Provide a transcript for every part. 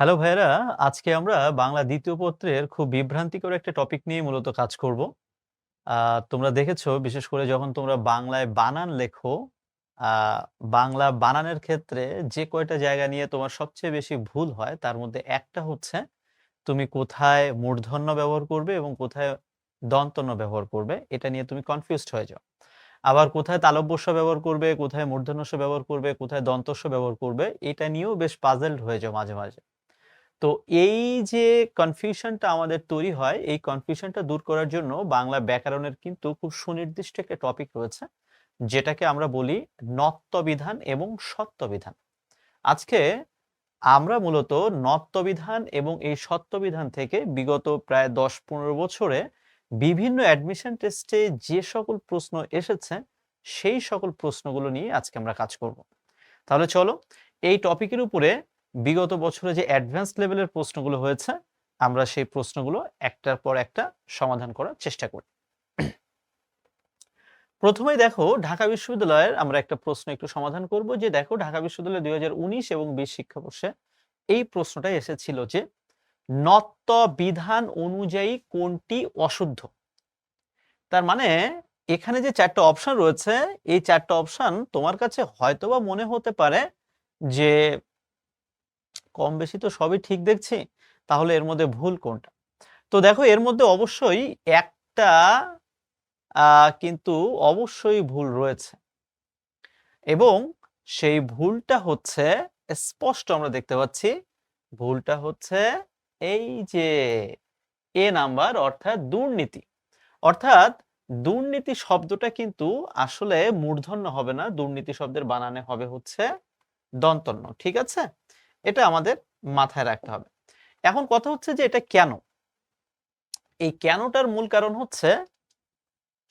Hello ভাইয়েরা, আজকে আমরা বাংলা দ্বিতীয় পত্রের খুব বিভ্রান্তিকর একটা টপিক নিয়ে মূলত কাজ করব। তোমরা দেখেছো বিশেষ করে যখন তোমরা বাংলায় বানান লেখো, আ বাংলা বানানের ক্ষেত্রে যে কয়টা জায়গা নিয়ে তোমার সবচেয়ে বেশি ভুল হয় তার মধ্যে একটা হচ্ছে তুমি কোথায় মূর্ধন্য ব্যবহার করবে এবং কোথায় দন্তন্য ব্যবহার করবে এটা নিয়ে তুমি কনফিউজড হয়ে যাও। আবার কোথায় তালব্য শ ব্যবহার করবে, কোথায় মূর্ধন্য ষ ব্যবহার করবে, কোথায় দন্ত স ব্যবহার করবে এটা নিয়েও বেশ পাজলড হয়ে যাও মাঝে, মাঝে। তো এই যে কনফিউশনটা আমাদের তৈরি হয়, এই কনফিউশনটা দূর করার জন্য বাংলা ব্যাকরণের কিন্তু খুব সুনির্দিষ্ট একটা টপিক রয়েছে, যেটাকে আমরা বলি নত্যবিধান এবং সত্যবিধান। আজকে আমরা মূলত নত্যবিধান এবং এই সত্যবিধান থেকে বিগত প্রায় ১০-১৫ বছরে বিভিন্ন অ্যাডমিশন টেস্টে যে সকল প্রশ্ন এসেছে, সেই সকল প্রশ্নগুলো নিয়ে আজকে আমরা কাজ করব। তাহলে চলো এই টপিকের উপরে বিগত বছরে যে অ্যাডভান্স লেভেলের প্রশ্নগুলো হয়েছে আমরা সেই প্রশ্নগুলো একটার পর একটা সমাধান করার চেষ্টা করি। প্রথমেই দেখো ঢাকা বিশ্ববিদ্যালয়ের আমরা একটা প্রশ্ন একটু সমাধান করব যে দেখো ঢাকা বিশ্ববিদ্যালয় ২০১৯ এবং ২০ শিক্ষাবর্ষে এই প্রশ্নটাই এসেছিল যে নত্য বিধান অনুযায়ী কোনটি অশুদ্ধ। তার মানে এখানে যে চারটা অপশন রয়েছে এই চারটা অপশন তোমার কাছে হয়তোবা মনে হতে পারে যে কম বেশি তো সবই ঠিক দেখছি, তাহলে এর মধ্যে ভুল কোনটা? তো দেখো এর মধ্যে অবশ্যই একটা কিন্তু অবশ্যই ভুল রয়েছে এবং সেই ভুলটা হচ্ছে স্পষ্ট আমরা দেখতে পাচ্ছি। ভুলটা হচ্ছে এই যে এ নাম্বার অর্থাৎ দুর্নীতি। অর্থাৎ দুর্নীতি শব্দটা কিন্তু আসলে মূর্ধন্য হবে না, দুর্নীতি শব্দের বানানে হবে হচ্ছে দন্তন্য। ঠিক আছে? এটা আমাদের মাথায় রাখতে হবে। এখন কথা হচ্ছে যে এটা কেন? এই কেনটার মূল কারণ হচ্ছে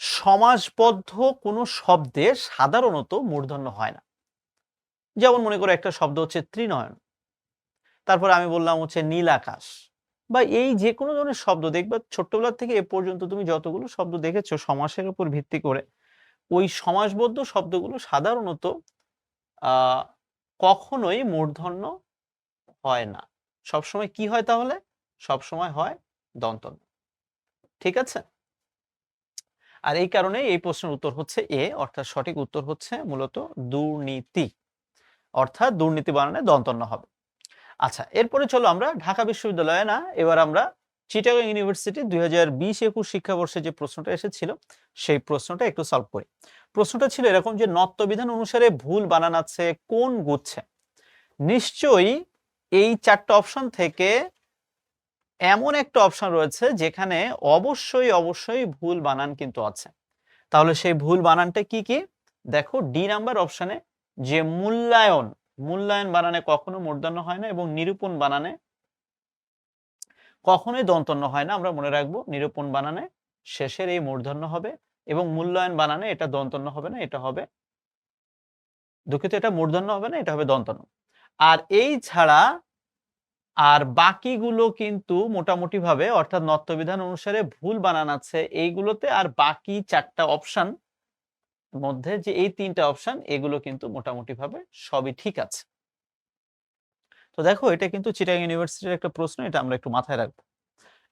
সমাসবদ্ধ কোনো শব্দে সাধারণত মূর্ধন্য হয় না। যেমন মনে করো একটা শব্দ হচ্ছে ত্রিনয়ন। তারপরে আমি বললাম হচ্ছে নীল আকাশ। বা এই যেকোনো ধরনের শব্দ দেখবা ছোট্টবেলা থেকে এ পর্যন্ত তুমি যতগুলো শব্দ দেখেছো সমাসের উপর ভিত্তি করে, ওই সমাসবদ্ধ শব্দগুলো সাধারণত আ কখনোই মূর্ধন্য হয় না। সবসময় কি হয় তাহলে? সবসময় হয় দন্তন্য। ঠিক আছে? আর এই কারণেই এই প্রশ্নের উত্তর হচ্ছে এ, অর্থাৎ সঠিক উত্তর হচ্ছে মূলত দুর্নীতি। অর্থাৎ দুর্নীতি বানানে দন্তন্য হবে। আচ্ছা, এরপরে চলো আমরা ঢাকা বিশ্ববিদ্যালয়ে না, এবার আমরা চিটাগং ইউনিভার্সিটি ২০২০-২১ শিক্ষাবর্ষে যে প্রশ্নটা এসেছিল সেই প্রশ্নটা একটু সলভ করি। প্রশ্নটা ছিল এরকম যে নত্যবিধান অনুসারে ভুল বানান আছে কোন গুচ্ছে? নিশ্চয়ই এই ৪টা অপশন থেকে এমন একটা অপশন রয়েছে যেখানে অবশ্যই ভুল বানান কিন্তু আছে। তাহলে সেই ভুল বানানটা কি কি? দেখো ডি নাম্বার অপশনে যে মূল্যায়ন, মূল্যায়ন বানানে কখনো মূর্ধন্য হয় না এবং নিরূপণ বানানে কখনোই দন্তন্য হয় না। আমরা মনে রাখবো নিরূপণ বানানে শেষের এই মূর্ধন্য হবে এবং মূল্যায়ন বানানে এটা দন্তন্য হবে না, এটা হবে দুঃখিত, এটা মূর্ধন্য হবে না, এটা হবে দন্তন্য। আর এই ছাড়া আর বাকিগুলো কিন্তু মোটামুটি ভাবে অর্থাৎ নত্যবিধান অনুসারে ভুল বানান আছে এইগুলোতে, আর বাকি ৪টা অপশন মধ্যে যে এই ৩টা অপশন এগুলো কিন্তু মোটামুটি ভাবে সবই ঠিক আছে। তো দেখো এটা কিন্তু চিটাগাং ইউনিভার্সিটির একটা প্রশ্ন, এটা আমরা একটু মাথায় রাখবো।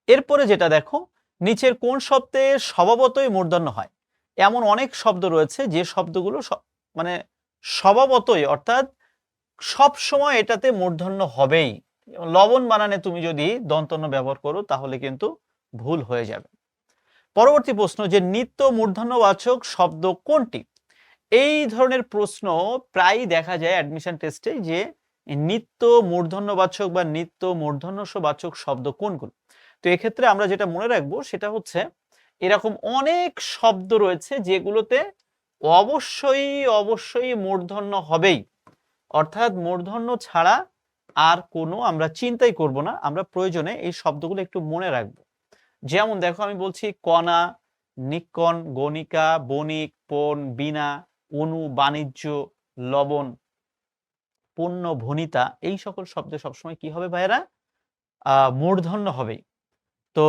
এরপরে যেটা দেখো, নিচের কোন শব্দে স্বভাবতই মূর্ধন্য হয়? এমন অনেক শব্দ রয়েছে যে শব্দগুলো মানে স্বভাবতই অর্থাৎ সব সময় এটাতে মূর্ধন্য হবেই। লবণ বানানে তুমি যদি দন্তন্য ব্যবহার করো তাহলে কিন্তু ভুল হয়ে যাবে। পরবর্তী প্রশ্ন যে নিত্য মূর্ধন্যবাচক শব্দ কোনটি? এই ধরনের প্রশ্ন প্রায়ই দেখা যায় অ্যাডমিশন টেস্টে যে নিত্য মূর্ধন্যবাচক বা নিত্য মূর্ধন্যবাচক শব্দ কোনগুলো। তো এক্ষেত্রে আমরা যেটা মনে রাখবো সেটা হচ্ছে এরকম অনেক শব্দ রয়েছে যেগুলোতে অবশ্যই মূর্ধন্য হবেই, অর্থাৎ মূর্ধন্য ছাড়া আর কোনো আমরা চিন্তাই করব না। আমরা প্রয়োজনে এই শব্দগুলো একটু মনে রাখবো। যেমন দেখো আমি বলছি কণা, নিক্কণ, গণিকা, বণিক, পণ, বীণা, অণু, বাণিজ্য, লবণ, পণ্য, ভণিতা, এই সকল শব্দে সবসময় কি হবে ভাইয়েরা? মূর্ধন্য হবেই। তো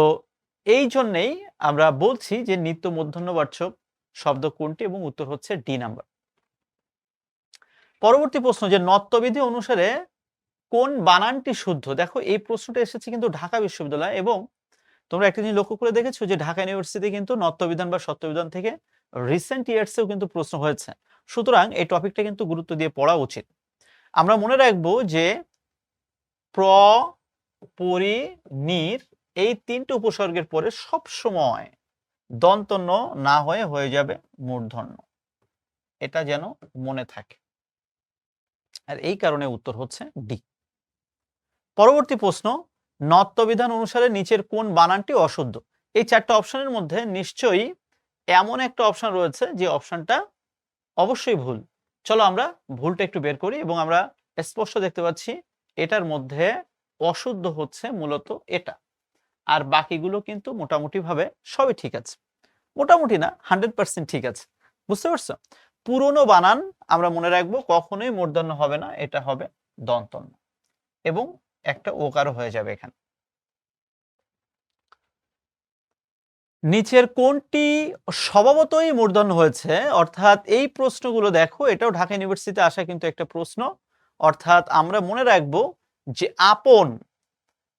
এই জন্যেই আমরা বলছি যে নিত্য মূর্ধন্যবাচক শব্দ কোনটি এবং উত্তর হচ্ছে ডি নাম্বার। পরবর্তী প্রশ্ন যে নত্যবিধি অনুসারে কোন বানানটি শুদ্ধ? দেখো এই প্রশ্নটা এসেছে কিন্তু ঢাকা বিশ্ববিদ্যালয়, এবং তোমরা একটা জিনিস লক্ষ্য করে দেখেছো যে ঢাকা ইউনিভার্সিটি কিন্তু নত্যবিধান বা সত্যবিধান থেকে রিসেন্ট ইয়ার্সেও কিন্তু প্রশ্ন হয়েছে। সুতরাং এই টপিকটা কিন্তু গুরুত্ব দিয়ে পড়া উচিত। আমরা মনে রাখবো যে প্র, পরি, নির এই তিনটে উপসর্গের পরে সব সময় দন্তন্য না হয়ে যাবে মূর্ধন্য। এটা যেন মনে থাকে, আর এই কারণে উত্তর হচ্ছে ডি। পরবর্তী প্রশ্ন, নত্যবিধান অনুসারে নিচের কোন বানানটি অশুদ্ধ? এই চারটা অপশনের মধ্যে নিশ্চয়ই এমন একটা অপশন রয়েছে যে অপশনটা অবশ্যই ভুল। চলো আমরা ভুলটা একটু বের করি, এবং আমরা স্পষ্ট দেখতে পাচ্ছি এটার মধ্যে অশুদ্ধ হচ্ছে মূলত এটা, আর বাকিগুলো কিন্তু মোটামুটি ভাবে সবই ঠিক আছে। মোটামুটি না, 100% ঠিক আছে। বুঝতে পারছো? পুরনো বানান আমরা মনে রাখবো কখনোই মূর্ধন্য হবে না, এটা হবে দন্তন্য, এবং একটা ওকারও হয়ে যাবে এখানে। নিচের কোনটি স্বভাবতই মূর্ধন্য হয়েছে? অর্থাৎ এই প্রশ্নগুলো দেখো, এটাও ঢাকা ইউনিভার্সিটিতে আসা কিন্তু একটা প্রশ্ন। অর্থাৎ আমরা মনে রাখবো যে আপন,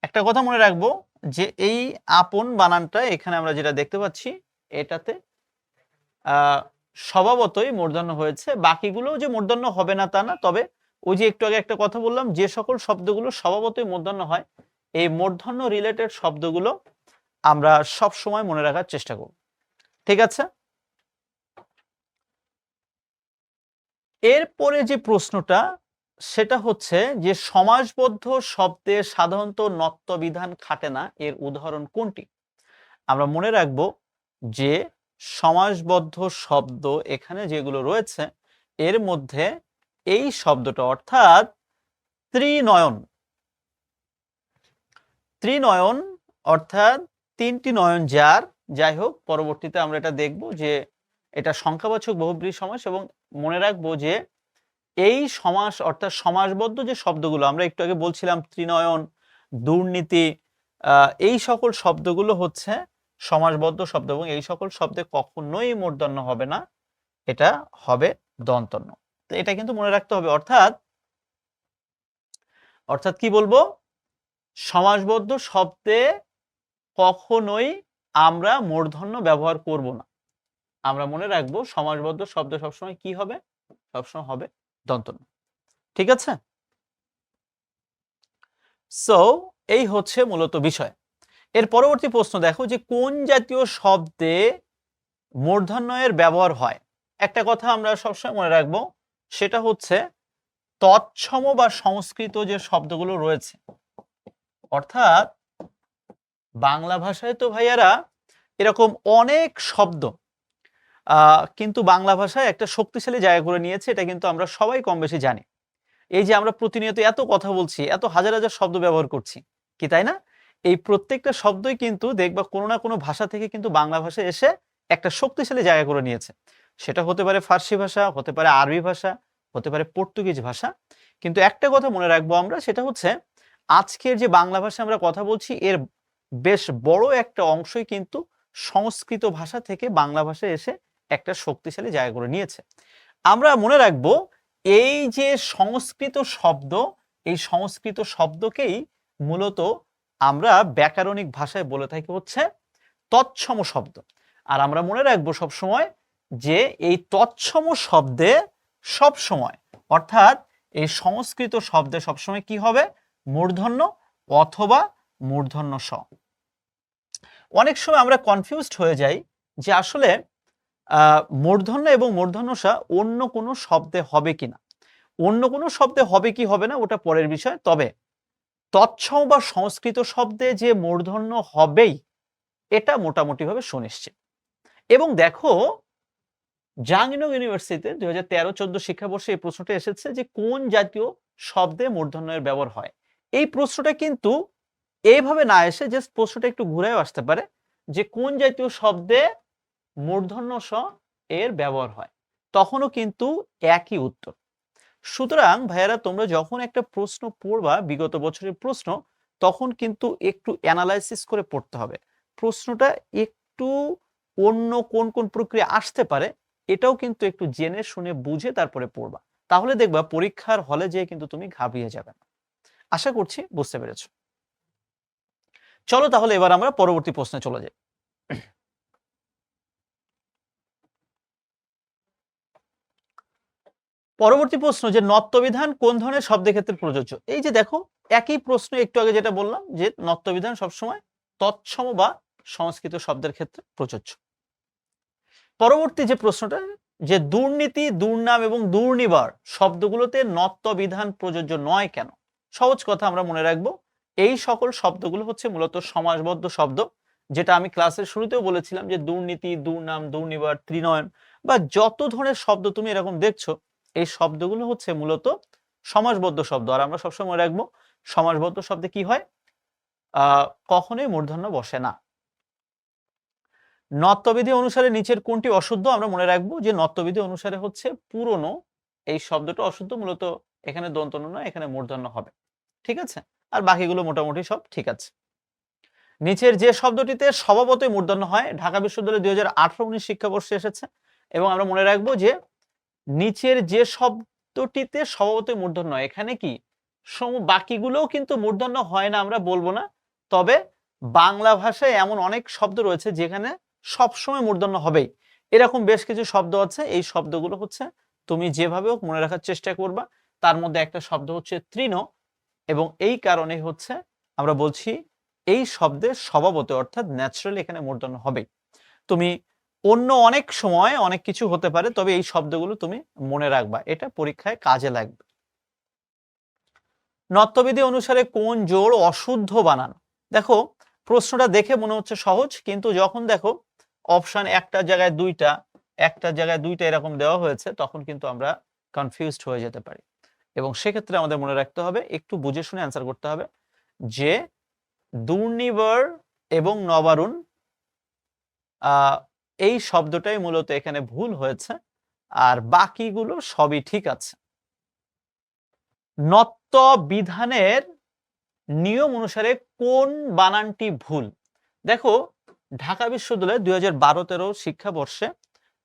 একটা কথা মনে রাখবো যে এই আপন বানানটা এখানে আমরা যেটা দেখতে পাচ্ছি এটাতে স্বভাবতই মূর্ধন্য হয়েছে। বাকিগুলোও যে মূর্ধন্য হবে না তা না, তবে ওই যে একটু আগে একটা কথা বললাম, যে সকল শব্দগুলো স্বভাবতই মূর্ধন্য হয়, এই মূর্ধন্য রিলেটেড শব্দগুলো আমরা সব সময় মনে রাখার চেষ্টা করব। ঠিক আছে? এরপরে যে প্রশ্নটা সেটা হচ্ছে যে সমাসবদ্ধ শব্দে সাধারণত নত্যবিধান খাটে না, এর উদাহরণ কোনটি? আমরা মনে রাখব যে সমাসবদ্ধ শব্দ এখানে যেগুলো রয়েছে এর মধ্যে এই শব্দটা, অর্থাৎ ত্রিনয়ন, ত্রিনয়ন অর্থাৎ তিনটি নয়ন যার, যাই হোক পরবর্তীতে আমরা এটা দেখব যে এটা সংখ্যাবাচক বহুব্রীহি সমাস, এবং মনে রাখবো যে এই সমাস অর্থাৎ সমাসবদ্ধ যে শব্দগুলো আমরা একটু আগে বলছিলাম, ত্রিনয়ন, দুর্নীতি, এই সকল শব্দগুলো হচ্ছে সমাসবদ্ধ শব্দ, এবং এই সকল শব্দে কখনোই মূর্ধন্য হবে না, এটা হবে দন্তন্য। তো এটা কিন্তু মনে রাখতে হবে। অর্থাৎ অর্থাৎ কি বলবো, সমাসবদ্ধ শব্দে কখনোই আমরা মূর্ধন্য ব্যবহার করব না। আমরা মনে রাখবো সমাসবদ্ধ শব্দ সবসময় কি হবে, সবসময় হবে দন্তন্য। ঠিক আছে? সো এই হচ্ছে মূলত বিষয়। এর পরবর্তী প্রশ্ন দেখো যে কোন জাতীয় শব্দে মূর্ধন্যের ব্যবহার হয়? একটা কথা আমরা সবসময় মনে রাখবো, সেটা হচ্ছে তৎসম বা সংস্কৃত যে শব্দগুলো রয়েছে, অর্থাৎ বাংলা ভাষায় তো ভাইয়ারা এরকম অনেক শব্দ কিন্তু বাংলা ভাষায় একটা শক্তিশালী জায়গা করে নিয়েছে, এটা কিন্তু আমরা সবাই কম বেশি জানি। এই যে আমরা প্রতিনিয়ত এত কথা বলছি, এত হাজার হাজার শব্দ ব্যবহার করছি, কি তাই না? এই প্রত্যেকটা শব্দই কিন্তু দেখবা কোনো না কোনো ভাষা থেকে কিন্তু বাংলা ভাষায় এসে একটা শক্তিশালী জায়গা করে নিয়েছে। সেটা হতে পারে ফার্সি ভাষা, হতে পারে আরবি ভাষা, হতে পারে পর্তুগিজ ভাষা। কিন্তু একটা কথা মনে রাখবো আমরা, সেটা হচ্ছে আজকের যে বাংলা ভাষা আমরা কথা বলছি এর বেশ বড় একটা অংশই কিন্তু সংস্কৃত ভাষা থেকে বাংলা ভাষায় এসে একটা শক্তিশালী জায়গা করে নিয়েছে। আমরা মনে রাখবো এই যে সংস্কৃত শব্দ, এই সংস্কৃত শব্দকেই মূলত আমরা ব্যাকরণিক ভাষায় বলে থাকি হচ্ছে তৎসম শব্দ। আর আমরা মনে রাখবো সবসময় যে এই তৎসম শব্দে সবসময়, অর্থাৎ এই সংস্কৃত শব্দে সবসময় কি হবে, মূর্ধন্য অথবা মূর্ধন্য স। অনেক সময় আমরা কনফিউজড হয়ে যাই যে আসলে মূর্ধন্য এবং মূর্ধন্য স অন্য কোনো শব্দে হবে কিনা। অন্য কোনো শব্দে হবে কি হবে না ওটা পরের বিষয়, তবে তৎসম বা সংস্কৃত শব্দে যে মূর্ধন্য হবেই এটা মোটামুটিভাবে সুনিশ্চিত। এবং দেখো জাহাঙ্গীরনগর ইউনিভার্সিটিতে 2013-14 শিক্ষাবর্ষে এই প্রশ্নটা এসেছে যে কোন জাতীয় শব্দে মূর্ধন্যের ব্যবহার হয়। এই প্রশ্নটা কিন্তু এইভাবে না এসে জাস্ট প্রশ্নটা একটু ঘুরেও আসতে পারে যে কোন জাতীয় শব্দে মূর্ধন্য স এর ব্যবহার হয়, তখনও কিন্তু একই উত্তর। সুতরাং ভাইয়ারা তোমরা যখন একটা প্রশ্ন পড়বা, বিগত বছরের প্রশ্ন, তখন কিন্তু একটু অ্যানালাইসিস করে পড়তে হবে। প্রশ্নটা একটু অন্য কোন কোন প্রক্রিয়া আসতে পারে এটাও কিন্তু একটু জেনে শুনে বুঝে তারপরে পড়বা, তাহলে দেখবা পরীক্ষার হলে যেয়ে কিন্তু তুমি ঘাবড়িয়ে যাবে না। আশা করছি বুঝতে পেরেছো। চলো তাহলে এবার আমরা পরবর্তী প্রশ্নে চলে যাই। পরবর্তী প্রশ্ন যে নত্যবিধান কোন ধরনের শব্দের ক্ষেত্রে প্রযোজ্য? এই যে দেখো, একই প্রশ্ন একটু আগে যেটা বললাম যে নত্যবিধান সবসময় তৎসম বা সংস্কৃত শব্দের ক্ষেত্রে প্রযোজ্য। পরবর্তী যে প্রশ্নটা, যে দুর্নীতি, দুর্নাম এবং দুর্নিবার শব্দগুলোতে নত্যবিধান প্রযোজ্য নয় কেন? সহজ কথা আমরা মনে রাখবো, এই সকল শব্দগুলো হচ্ছে মূলত সমাসবদ্ধ শব্দ, যেটা আমি ক্লাসের শুরুতেও বলেছিলাম যে দুর্নীতি, দুর্নাম, দুর্নিবার, ত্রিনয়ন বা যত ধরনের শব্দ তুমি এরকম দেখছো, এই শব্দগুলো হচ্ছে মূলত সমাসবদ্ধ শব্দ। আর আমরা সবসময় মনে রাখবো, সমাসবদ্ধ শব্দে কি হয়? কখনোই মূর্ধন্য বসে না। নত্যবিধি অনুসারে নিচের কোনটি অশুদ্ধ? আমরা মনে রাখবো যে নত্যবিধি অনুসারে হচ্ছে পুরনো, এই শব্দটা অশুদ্ধ, মূলত এখানে দন্তন্য নয়, এখানে মূর্ধন্য হবে। ঠিক আছে? আর বাকিগুলো মোটামুটি সব ঠিক আছে। নিচের যে শব্দটিতে স্বভাবতই মূর্ধন্য হয়, ঢাকা বিশ্ববিদ্যালয় 2018-19 শিক্ষাবর্ষে এসেছে, এবং আমরা মনে রাখবো যে নিচের যে শব্দটিতে স্বভাবতই মূর্ধন্য হয়, এখানে কি বাকিগুলোও কিন্তু মূর্ধন্য হয় না আমরা বলবো না, তবে বাংলা ভাষায় এমন অনেক শব্দ রয়েছে যেখানে সবসময় মূর্ধন্য হবেই। এরকম বেশ কিছু শব্দ আছে, এই শব্দগুলো হচ্ছে তুমি যেভাবে হোক মনে রাখার চেষ্টা করবা। তার মধ্যে একটা শব্দ হচ্ছে তৃণ, এবং এই কারণে হচ্ছে আমরা বলছি এই শব্দের স্বভাবত অর্থাৎ ন্যাচারালি এখানে মূর্ধন্য হবেই। তুমি অন্য অনেক সময় অনেক কিছু হতে পারে, তবে এই শব্দগুলো তুমি মনে রাখবা, এটা পরীক্ষায় কাজে লাগবে। নত্যবিধি অনুসারে কোন জোড় অশুদ্ধ বানান? দেখো, প্রশ্নটা দেখে মনে হচ্ছে সহজ, কিন্তু যখন দেখো অপশন একটা জায়গায় দুইটা, একটা জায়গায় দুইটা এরকম দেওয়া হয়েছে, তখন কিন্তু আমরা কনফিউজড হয়ে যেতে পারি। এবং সেক্ষেত্রে আমাদের মনে রাখতে হবে, একটু বুঝে শুনে অ্যান্সার করতে হবে, যে দুর্নিবার এবং নবারুণ, এই শব্দটাই মূলত এখানে ভুল হয়েছে, আর বাকিগুলো সবই ঠিক আছে। নত্য বিধানের নিয়ম অনুসারে কোন বানানটি ভুল? দেখো, ঢাকা বিশ্ববিদ্যালয়ে 2012-13 শিক্ষাবর্ষে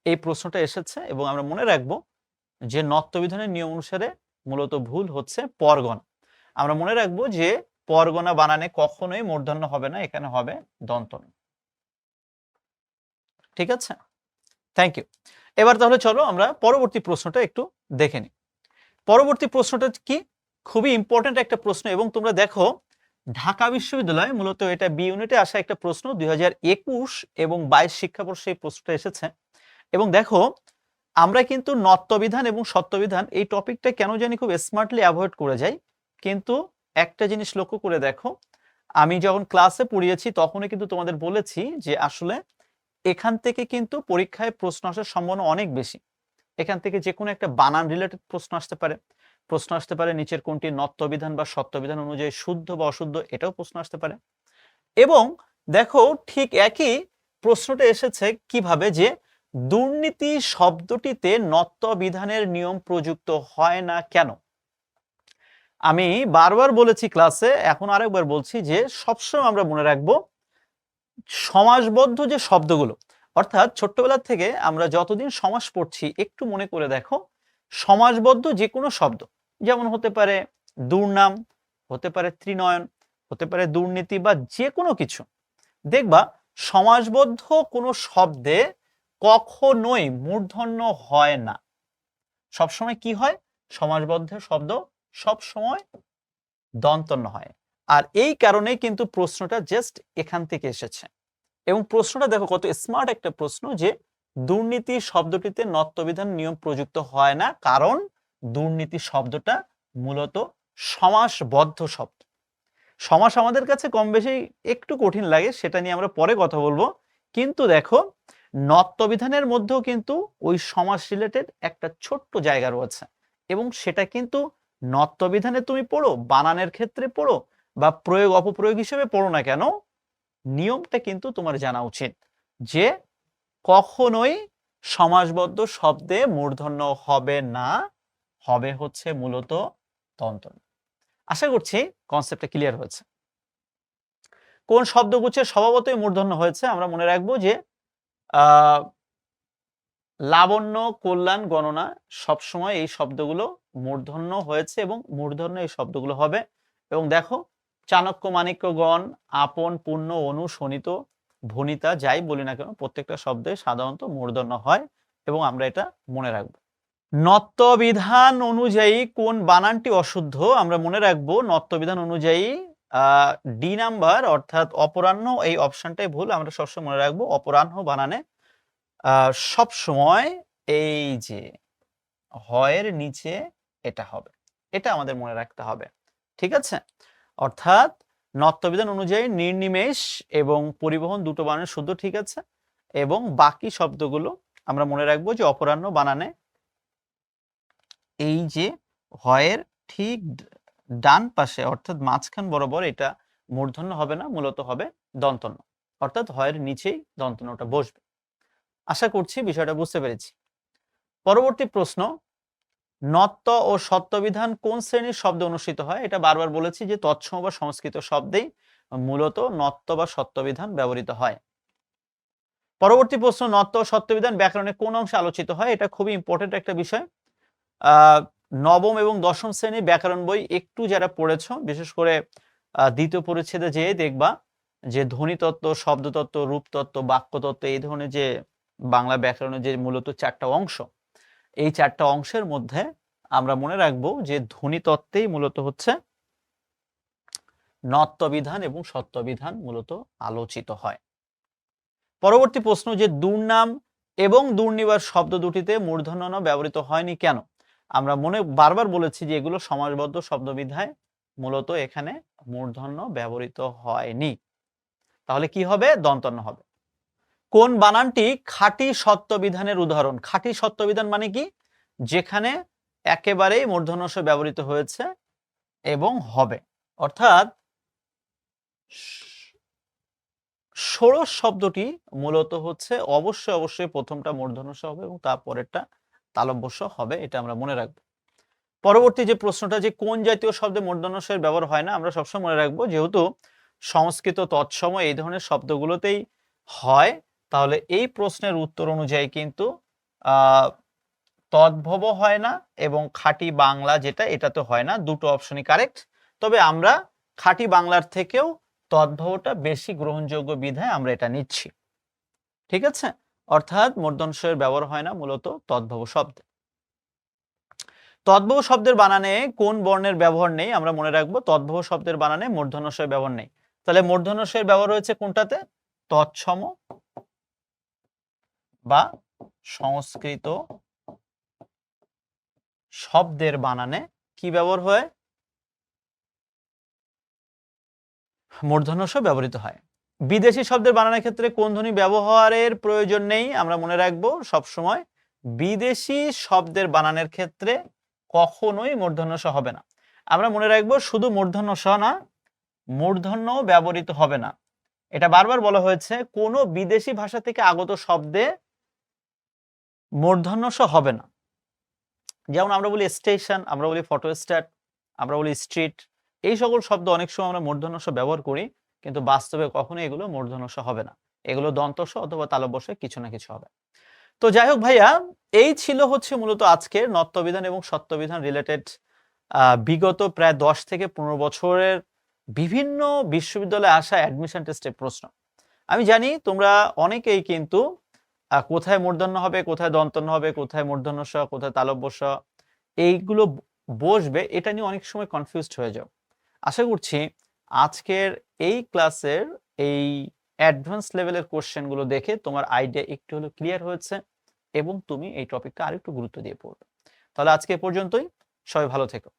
এই প্রশ্নটা এসেছে, এবং আমরা মনে রাখবো যে নত্য বিধানের নিয়ম অনুসারে মূলত ভুল হচ্ছে পরগনা। আমরা মনে রাখবো যে পরগনা বানানে কখনোই মূর্ধন্য হবে না, এখানে হবে দন্তন্য। ঠিক আছে, থ্যাংক ইউ। এবার তাহলে চলো আমরা পরবর্তী প্রশ্নটা একটু দেখে নিই। পরবর্তী প্রশ্নটা কি? খুবই ইম্পর্টেন্ট একটা প্রশ্ন, এবং তোমরা দেখো ঢাকা বিশ্ববিদ্যালয় মূলত এটা বি ইউনিটে আসা একটা প্রশ্ন, 2021 এবং 22 শিক্ষাবর্ষে এই প্রশ্নটা এসেছে। এবং দেখো, আমরা কিন্তু নত্যবিধান এবং সত্যবিধান এই টপিকটা কেন জানি খুব স্মার্টলি অ্যাভয়েড করে যাই, কিন্তু একটা জিনিস লক্ষ্য করে দেখো, আমি যখন ক্লাসে পড়িয়েছি তখনই কিন্তু তোমাদের বলেছি যে আসলে এখান থেকে কিন্তু পরীক্ষায় প্রশ্ন আসার সম্ভাবনা অনেক বেশি। এখান থেকে যে কোনো একটা বানান রিলেটেড প্রশ্ন আসতে পারে, প্রশ্ন আসতে পারে নিচের কোনটি নত্যবিধান বা সত্যবিধান অনুযায়ী শুদ্ধ বা অশুদ্ধ, এটাও প্রশ্ন আসতে পারে। এবং দেখো, ঠিক একই প্রশ্নটা এসেছে কিভাবে, যে দুর্নীতি শব্দটিতে নত্যবিধানের নিয়ম প্রযুক্ত হয় না কেন? আমি বারবার বলেছি ক্লাসে, এখন আরেকবার বলছি যে সবসময় আমরা মনে রাখবো সমাসবদ্ধ যে শব্দগুলো, অর্থাৎ ছোট্টবেলা থেকে আমরা যতদিন সমাস পড়ছি একটু মনে করে দেখো, সমাসবদ্ধ যে কোনো শব্দ, যেমন হতে পারে দুর্নাম, হতে পারে ত্রিনয়ন, হতে পারে দুর্নীতি, বা যে কোনো কিছু, দেখবা সমাসবদ্ধ কোনো শব্দে কখনোই মূর্ধন্য হয় না। সবসময় কি হয়? সমাসবদ্ধ শব্দ সবসময় দন্তন্য হয়। আর এই কারণেই কিন্তু প্রশ্নটা জাস্ট এখান থেকে এসেছে। এবং প্রশ্নটা দেখো কত স্মার্ট একটা প্রশ্ন, যে দুর্নীতি শব্দটিতে নত্যবিধান নিয়ম প্রযুক্ত হয় না, কারণ দুর্নীতি শব্দটা মূলত সমাসবদ্ধ শব্দ। সমাস আমাদের কাছে কম বেশি একটু কঠিন লাগে, সেটা নিয়ে আমরা পরে কথা বলবো, কিন্তু দেখো নত্যবিধানের মধ্যেও কিন্তু ওই সমাস রিলেটেড একটা ছোট্ট জায়গা রয়েছে, এবং সেটা কিন্তু নত্যবিধানে তুমি পড়ো, বানানের ক্ষেত্রে পড়ো, বা প্রয়োগ অপপ্রয়োগ হিসেবে পড়ো না কেন, নিয়মটা কিন্তু তোমার জানা উচিত, যে কখনোই সমাসবদ্ধ শব্দে মূর্ধন্য হবে না, হবে হচ্ছে মূলত দন্তন্য। আশা করছি কনসেপ্টটা ক্লিয়ার হয়েছে। কোন শব্দগুচ্ছের স্বভাবতই মূর্ধন্য হয়েছে? আমরা মনে রাখবো যে লাবণ্য, কল্যাণ, গণনা, সবসময় এই শব্দগুলো মূর্ধন্য হয়েছে, এবং মূর্ধন্য এই শব্দগুলো হবে। এবং দেখো চাণক্য মাণিক্যগণ আপন পূর্ণ অনু শোণিত ভনিতা যাই বলি না কেন প্রত্যেকটা শব্দে সাধারণত মূর্ধন্য হয় এবং আমরা এটা মনে রাখবো। নত্যবিধান অনুযায়ী কোন বানানটি অশুদ্ধ? আমরা মনে রাখবো নত্যবিধান অনুযায়ী ডি নাম্বার অর্থাৎ অপরাহ্ন এই অপশনটাই ভুল। আমরা সবসময় মনে রাখবো অপরাহ্ন বানানে সবসময় এই যে হয়ের নিচে এটা হবে, এটা আমাদের মনে রাখতে হবে। ঠিক আছে, অর্থাৎ নত্যবিধান অনুযায়ী নির্নিমেষ এবং পরিবহন দুটো বানানের শুদ্ধ ঠিক আছে, এবং বাকি শব্দগুলো আমরা মনে রাখবো যে অপরাহ্ন বানানে এই যে হয়ের ঠিক ডান পাশে অর্থাৎ মাঝখান বরাবর এটা মূর্ধন্য হবে না, মূলত হবে দন্তন্য, অর্থাৎ হয়ের নিচেই দন্তন্যটা বসবে। আশা করছি বিষয়টা বুঝতে পেরেছি। পরবর্তী প্রশ্ন, নত্য ও সত্যবিধান কোন শ্রেণীর শব্দে অনুষ্ঠিত হয়? এটা বারবার বলেছি যে তৎসম বা সংস্কৃত শব্দেই মূলত নত্য বা সত্যবিধান ব্যবহৃত হয়। পরবর্তী প্রশ্ন, নত্য ও সত্যবিধান ব্যাকরণে কোন অংশে আলোচিত হয়? এটা খুবই ইম্পর্টেন্ট একটা বিষয়। নবম এবং দশম শ্রেণীর ব্যাকরণ বই একটু যারা পড়েছ, বিশেষ করে দ্বিতীয় পরিচ্ছেদে যেয়ে দেখবা যে ধ্বনিতত্ত্ব, শব্দতত্ত্ব, রূপতত্ত্ব, বাক্যতত্ত্ব এই ধরনের যে বাংলা ব্যাকরণের যে মূলত 4টা অংশ, এই 4টা অংশের মধ্যে আমরা মনে রাখবো যে ধ্বনিতত্ত্বেই মূলত হচ্ছে নত্যবিধান এবং সত্যবিধান মূলত আলোচিত হয়। পরবর্তী প্রশ্ন, যে দুর্নাম এবং দুর্নিবার শব্দ দুটিতে মূর্ধন্য ন ব্যবহৃত হয়নি কেন? আমরা বারবার বলেছি যে এগুলো সমাসবদ্ধ শব্দবিধায় মূলত এখানে মূর্ধন্য ব্যবহৃত হয়নি। তাহলে কি হবে? দন্তন্য হবে। কোন বানানটি খাঁটি সত্যবিধানের উদাহরণ? খাঁটি সত্যবিধান মানে কি? যেখানে একেবারেই মূর্ধন্য স ব্যবহৃত হয়েছে এবং হবে, অর্থাৎ ষোড়শ শব্দটি মূলত হচ্ছে অবশ্যই প্রথমটা মূর্ধন্য স হবে এবং তারপরেরটা তালব্য স হবে, এটা আমরা মনে রাখবো। পরবর্তী যে প্রশ্নটা, যে কোন জাতীয় শব্দে মূর্ধন্য স এর ব্যবহার হয় না? আমরা সবসময় মনে রাখবো যেহেতু সংস্কৃত তৎসম এই ধরনের শব্দগুলোতেই হয়, তাহলে এই প্রশ্নের উত্তর অনুযায়ী কিন্তু তদ্ভব হয় না এবং খাঁটি বাংলা যেটা এটাতে হয় না। দুটো অপশনই কারেক্ট। তবে আমরা খাঁটি বাংলার থেকেও তদ্ভবটা বেশি গ্রহণযোগ্য বিধায় আমরা এটা নিচ্ছি। ঠিক আছে, অর্থাৎ মূর্ধন্য স এর ব্যবহার হয় না মূলত তদ্ভব শব্দে। তদ্ভব শব্দের বানানে কোন বর্ণের ব্যবহার নেই? আমরা মনে রাখবো তদ্ভব শব্দের বানানে মূর্ধন্য স এর ব্যবহার নেই। তাহলে মূর্ধন্য স এর ব্যবহার হয়েছে কোনটাতে? তৎসম বা সংস্কৃত শব্দের বানানে কি ব্যবহার হয়? মূর্ধন্য স ব্যবহৃত হয়। বিদেশি শব্দের বানানের ক্ষেত্রে কোন ধ্বনি ব্যবহারের প্রয়োজন নেই? আমরা মনে রাখবো সবসময় বিদেশি শব্দের বানানের ক্ষেত্রে কখনোই মূর্ধন্য স হবে না। আমরা মনে রাখবো শুধু মূর্ধন্য স না, মূর্ধন্য ব্যবহৃত হবে না। এটা বারবার বলা হয়েছে, কোনো বিদেশি ভাষা থেকে আগত শব্দে মূর্ধন্য স হবে না। যেমন আমরা বলি স্টেশন, আমরা বলি ফটোস্ট্যাট, আমরা বলি স্ট্রিট, এই সকল শব্দ অনেক সময় আমরা মূর্ধন্য স ব্যবহার করি, কিন্তু বাস্তবে কখনোই এগুলো মূর্ধন্য স হবে না। এগুলো দন্ত স অথবা তালব্য স কিছু না কিছু হবে। তো যাই হোক ভাইয়া, এই ছিল হচ্ছে মূলত আজকের নত্যবিধান এবং সত্যবিধান রিলেটেড বিগত প্রায় 10 থেকে 15 বছরের বিভিন্ন বিশ্ববিদ্যালয়ে আসা অ্যাডমিশন টেস্টের প্রশ্ন। আমি জানি তোমরা অনেকেই কিন্তু কোথায় মূর্ধন্য হবে, কোথায় দন্তন্য হবে, কোথায় মূর্ধন্য স, কোথায় তালব্য স, এইগুলো বসবে, এটা নিয়ে অনেক সময় কনফিউজড হয়ে যাও। আশা করছি আজকের এই ক্লাসের এই অ্যাডভান্স লেভেলের কোশ্চেনগুলো দেখে তোমার আইডিয়া একটু হলেও ক্লিয়ার হয়েছে এবং তুমি এই টপিকটা আরেকটু গুরুত্ব দিয়ে পড়বে। তাহলে আজকে এ পর্যন্তই, সবাই ভালো থেকো।